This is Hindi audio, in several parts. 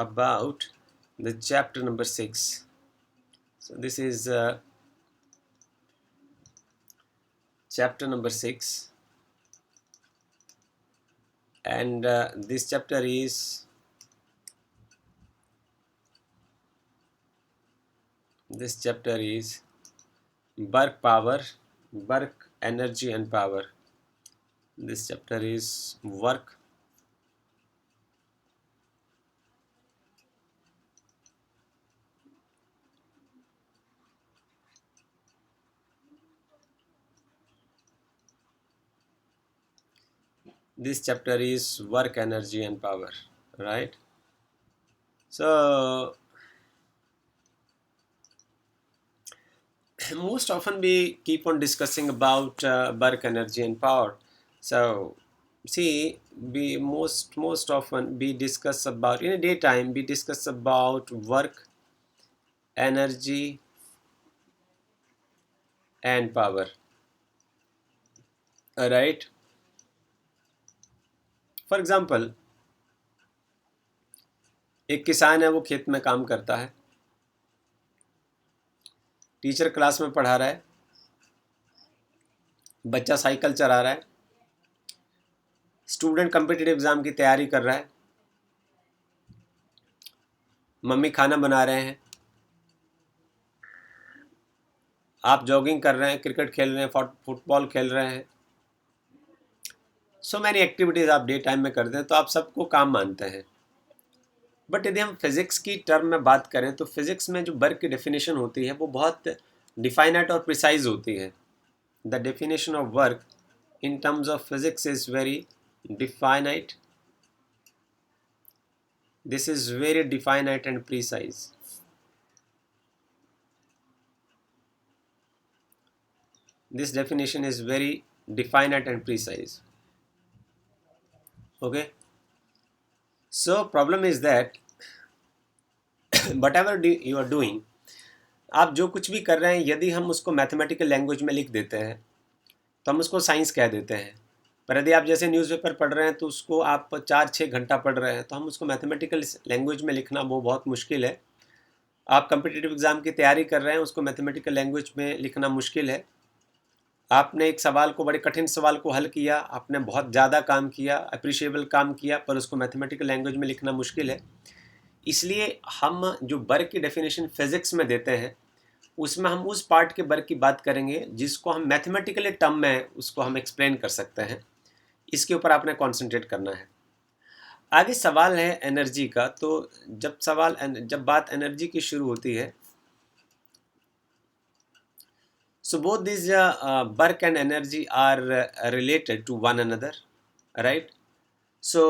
about the chapter number 6. So this is chapter number 6, and this chapter is work power, work energy and power. This chapter is work. This chapter is work energy and power, right? So most often we keep on discussing about work energy and power. So see, we most often we discuss about, in a daytime we discuss about work, energy and power. All right, for example एक किसान है, वो खेत में काम करता है, टीचर क्लास में पढ़ा रहा है, बच्चा साइकिल चला रहा है, स्टूडेंट कम्पिटिटिव एग्जाम की तैयारी कर रहा है, मम्मी खाना बना रहे हैं, आप जॉगिंग कर रहे हैं, क्रिकेट खेल रहे हैं, फुटबॉल खेल रहे हैं, सो मैनी एक्टिविटीज़ आप डे टाइम में करते हैं, तो आप सबको काम मानते हैं. बट यदि हम फिज़िक्स की टर्म में बात करें तो फिज़िक्स में जो वर्क की डेफिनेशन होती है वो बहुत डिफाइनाइट और प्रिसाइज होती है. The definition of work in terms of physics is very definite. This is very definite and precise. This definition is very definite and precise. Okay, so problem is that whatever you are doing, आप जो कुछ भी कर रहे हैं, यदि हम उसको मैथमेटिकल लैंग्वेज में लिख देते हैं तो हम उसको साइंस कह देते हैं. पर यदि आप जैसे न्यूज़पेपर पढ़ रहे हैं तो उसको आप 4-6 घंटा पढ़ रहे हैं, तो हम उसको मैथमेटिकल लैंग्वेज में लिखना वो बहुत मुश्किल है. आप कम्पिटिटिव एग्ज़ाम की तैयारी कर रहे हैं, उसको मैथमेटिकल लैंग्वेज में लिखना मुश्किल है. आपने एक सवाल को, बड़े कठिन सवाल को हल किया, आपने बहुत ज़्यादा काम किया, अप्रिशिएबल काम किया, पर उसको मैथमेटिकल लैंग्वेज में लिखना मुश्किल है. इसलिए हम जो वर्क की डेफिनेशन फिज़िक्स में देते हैं, उसमें हम उस पार्ट के वर्क की बात करेंगे जिसको हम मैथमेटिकली टर्म में उसको हम एक्सप्लेन कर सकते हैं. इसके ऊपर आपने कॉन्सेंट्रेट करना है. आगे सवाल है एनर्जी का. तो जब बात एनर्जी की शुरू होती है, so both these work and energy are related to one another, right? So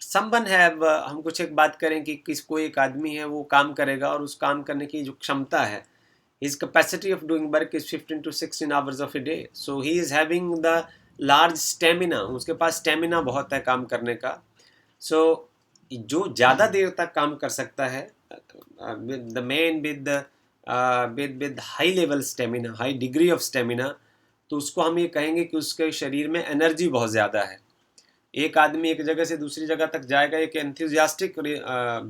someone have हम कुछ एक बात करें कि कोई एक आदमी है, वो काम करेगा और उस काम करने की जो क्षमता है, his capacity of doing work is 15 to 16 hours of a day. So he is having the large stamina. उसके पास स्टेमिना बहुत है काम करने का. So जो ज़्यादा देर तक काम कर सकता है, the man with high level stamina, high degree of stamina, तो उसको हम ये कहेंगे कि उसके शरीर में एनर्जी बहुत ज़्यादा है. एक आदमी एक जगह से दूसरी जगह तक जाएगा, एक एंथुजियास्टिक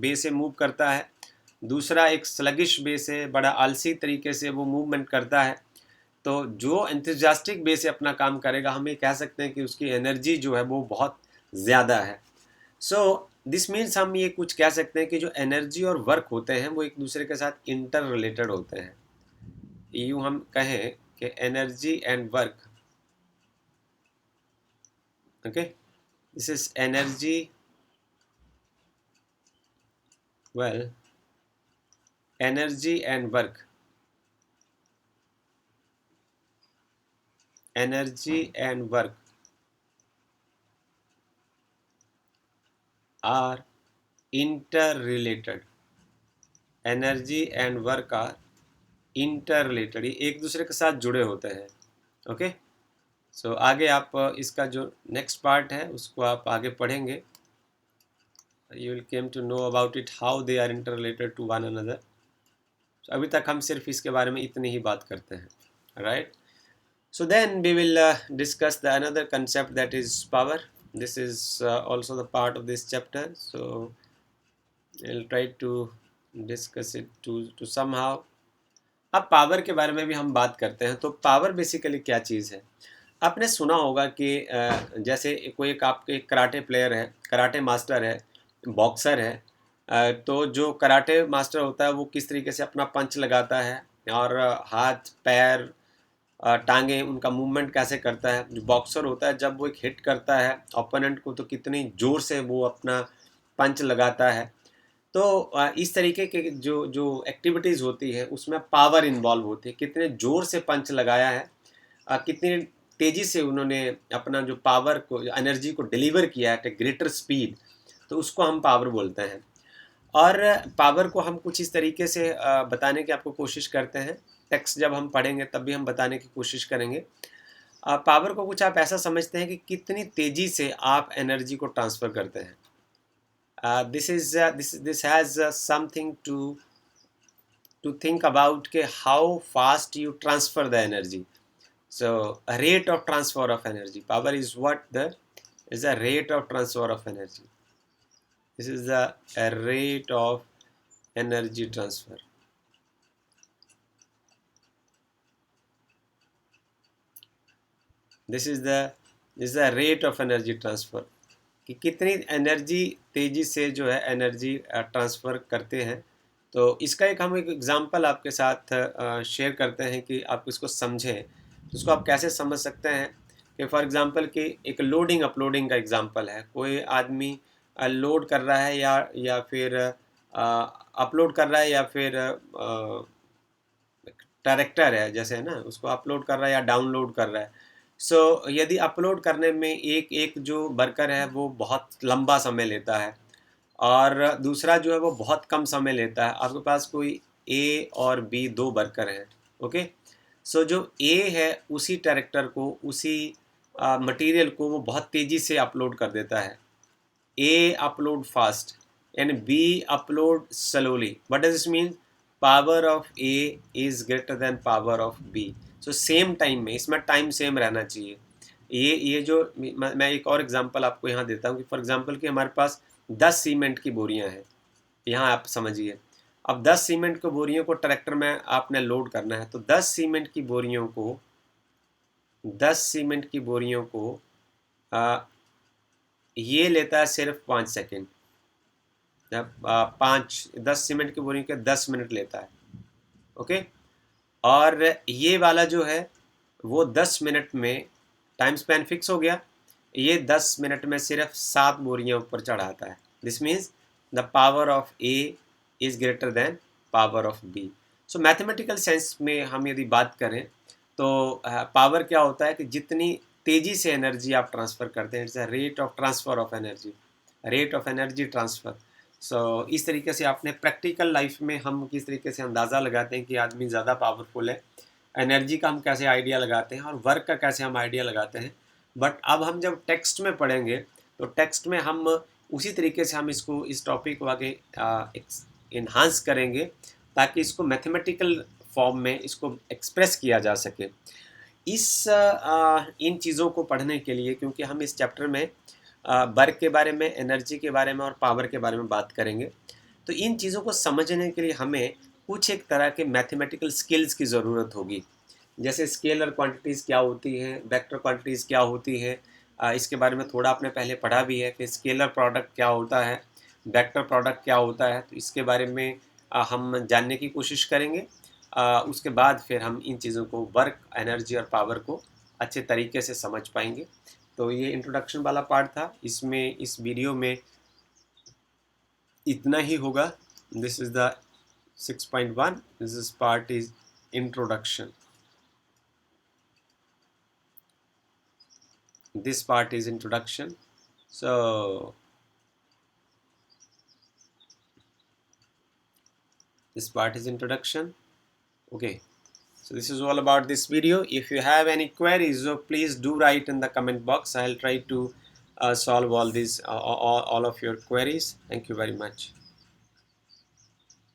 वे से मूव करता है, दूसरा एक स्लगिश वे से, बड़ा आलसी तरीके से वो मूवमेंट करता है. तो जो एंथुजियास्टिक वे से अपना काम करेगा, हम ये कह सकते हैं कि उसकी एनर्जी जो है वो बहुत ज़्यादा है. सो दिस मीन्स हम ये कुछ कह सकते हैं कि जो एनर्जी और वर्क होते हैं वो एक दूसरे के साथ इंटर रिलेटेड होते हैं. यूँ हम कहें कि energy and work, okay, this is energy, well, energy and work, energy and work are interrelated. Energy and work are interrelated, ये एक दूसरे के साथ जुड़े होते हैं. ओके, सो आगे आप इसका जो नेक्स्ट पार्ट है उसको आप आगे पढ़ेंगे. You will came to know about it, how they are interrelated to one another. अभी तक हम सिर्फ इसके बारे में इतनी ही बात करते हैं, right? So then we will discuss the another concept, that is power. This is also the part of this chapter. So I'll try to discuss it to somehow. अब पावर के बारे में भी हम बात करते हैं। तो पावर बेसिकली क्या चीज़ है? आपने सुना होगा कि जैसे कोई एक आपके कराटे प्लेयर है, कराटे मास्टर है, बॉक्सर है, तो जो कराटे मास्टर होता है वो किस तरीके से अपना पंच लगाता है और हाथ पैर टांगे उनका मूवमेंट कैसे करता है। जो बॉक्सर होता है जब वो एक हिट करता है ओपोनेंट को तो कितनी ज़ोर से वो अपना पंच लगाता है। तो इस तरीके के जो जो एक्टिविटीज़ होती है उसमें पावर इन्वॉल्व होती है, कितने ज़ोर से पंच लगाया है, कितनी तेज़ी से उन्होंने अपना जो पावर को एनर्जी को डिलीवर किया है एट ए ग्रेटर स्पीड, तो उसको हम पावर बोलते हैं। और पावर को हम कुछ इस तरीके से बताने की आपको कोशिश करते हैं। टेक्स्ट जब हम पढ़ेंगे तब भी हम बताने की कोशिश करेंगे। पावर को कुछ आप ऐसा समझते हैं कि कितनी तेज़ी से आप एनर्जी को ट्रांसफ़र करते हैं। This has something to think about के how fast you transfer the energy. So a rate of transfer of energy. Power is what the is the rate of transfer of energy. This is the a rate of energy transfer. This is the rate of energy transfer. कि कितनी एनर्जी तेज़ी से जो है एनर्जी ट्रांसफ़र करते हैं। तो इसका एक हम एक एग्ज़ाम्पल आपके साथ शेयर करते हैं कि आप इसको समझें। तो इसको आप कैसे समझ सकते हैं कि फॉर एग्ज़ाम्पल कि एक लोडिंग अपलोडिंग का एग्ज़ाम्पल है। कोई आदमी लोड कर रहा है या फिर अपलोड कर रहा है या फिर डायरेक्टर है जैसे है ना, उसको अपलोड कर रहा है या डाउनलोड कर रहा है। यदि अपलोड करने में एक एक जो वर्कर है वो बहुत लंबा समय लेता है और दूसरा जो है वो बहुत कम समय लेता है। आपके पास कोई ए और बी दो वर्कर हैं। ओके, जो ए है उसी कैरेक्टर को उसी मटेरियल को वो बहुत तेज़ी से अपलोड कर देता है। A upload fast and B upload slowly. What does this mean? Power of A is greater than power of B. Same time में इसमें टाइम सेम रहना चाहिए। ये जो मैं एक और एग्जांपल आपको यहाँ देता हूँ कि फॉर एग्जांपल कि हमारे पास 10 सीमेंट की बोरियाँ हैं। यहाँ आप समझिए, अब 10 सीमेंट की बोरियों को ट्रैक्टर में आपने लोड करना है। तो 10 सीमेंट की बोरियों को 10 सीमेंट की बोरियों को ये लेता है सिर्फ 5 सेकेंड। जब 10 सीमेंट की बोरियों के 10 मिनट लेता है। ओके, और ये वाला जो है वो 10 मिनट में टाइम स्पैन फिक्स हो गया। ये 10 मिनट में सिर्फ 7 बोरियां ऊपर चढ़ाता है। This means the power of A is greater than power of B. Mathematical sense में हम यदि बात करें तो पावर क्या होता है कि जितनी तेज़ी से एनर्जी आप ट्रांसफ़र करते हैं, it's a rate of transfer of energy, rate of energy transfer. इस तरीके से आपने प्रैक्टिकल लाइफ में हम किस तरीके से अंदाज़ा लगाते हैं कि आदमी ज़्यादा पावरफुल है, एनर्जी का हम कैसे आइडिया लगाते हैं और वर्क का कैसे हम आइडिया लगाते हैं। बट अब हम जब टेक्स्ट में पढ़ेंगे तो टेक्स्ट में हम उसी तरीके से हम इसको इस टॉपिक को आगे इन्हांस करेंगे ताकि इसको मैथमेटिकल फॉर्म में इसको एक्सप्रेस किया जा सके। इन चीज़ों को पढ़ने के लिए, क्योंकि हम इस चैप्टर में वर्क के बारे में, एनर्जी के बारे में और पावर के बारे में बात करेंगे, तो इन चीज़ों को समझने के लिए हमें कुछ एक तरह के मैथमेटिकल स्किल्स की ज़रूरत होगी। जैसे स्केलर क्वांटिटीज़ क्या होती हैं, वेक्टर क्वांटिटीज़ क्या होती है, इसके बारे में थोड़ा आपने पहले पढ़ा भी है। फिर स्केलर प्रोडक्ट क्या होता है, वेक्टर प्रोडक्ट क्या होता है, तो इसके बारे में हम जानने की कोशिश करेंगे। उसके बाद फिर हम इन चीज़ों को, वर्क, एनर्जी और पावर को अच्छे तरीके से समझ पाएंगे। तो ये इंट्रोडक्शन वाला पार्ट था। इसमें इस वीडियो में इतना ही होगा। This is the 6.1. This part is introduction. This part is introduction. This part is introduction. Okay, so this is all about this video. If you have any queries, so please do write in the comment box. I'll try to solve all these all of your queries. Thank you very much.